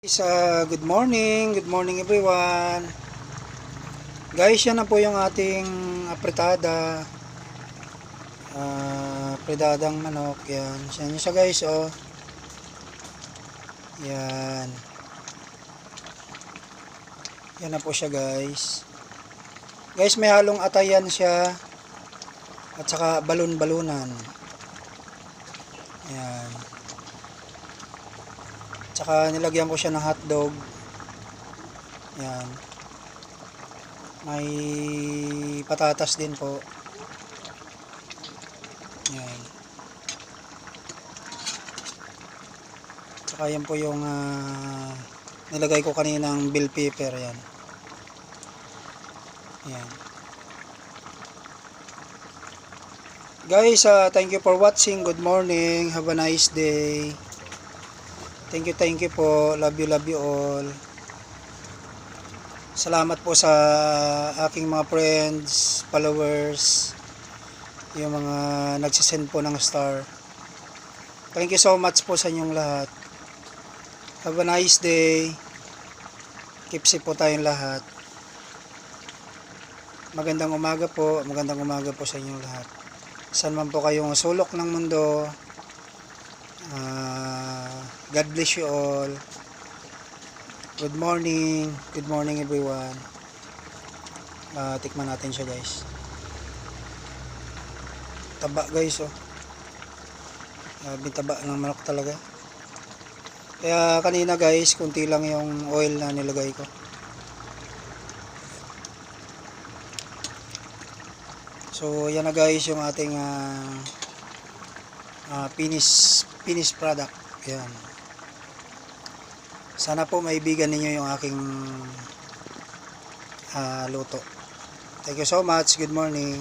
Good morning everyone. Guys, yan na po yung ating apretada. Apretadang manok, yan. Yan siya guys, oh. Yan. Yan na po siya guys. Guys, may halong atayan siya at saka balon-balunan. Yan. Tsaka nilagyan ko siya ng hotdog. Yan. May patatas din po. Yan. Tsaka yan po yung nilagay ko kaninang bell pepper. Yan. Yan. Guys, thank you for watching. Good morning. Have a nice day. Thank you po. Love you all. Salamat po sa aking mga friends, followers, yung mga nagsisend po ng star. Thank you so much po sa inyong lahat. Have a nice day. Keep safe po tayong lahat. Magandang umaga po sa inyong lahat. Saan man po kayong sulok ng mundo. God bless you all. Good morning everyone. Tikman natin siya guys. Taba guys, oh. Taba ng manok talaga. Kaya kanina guys, kunti lang yung oil na nilagay ko. So yan na guys yung ating finished product. Yan. Sana po maibigan ninyo yung aking luto. Thank you so much. Good morning.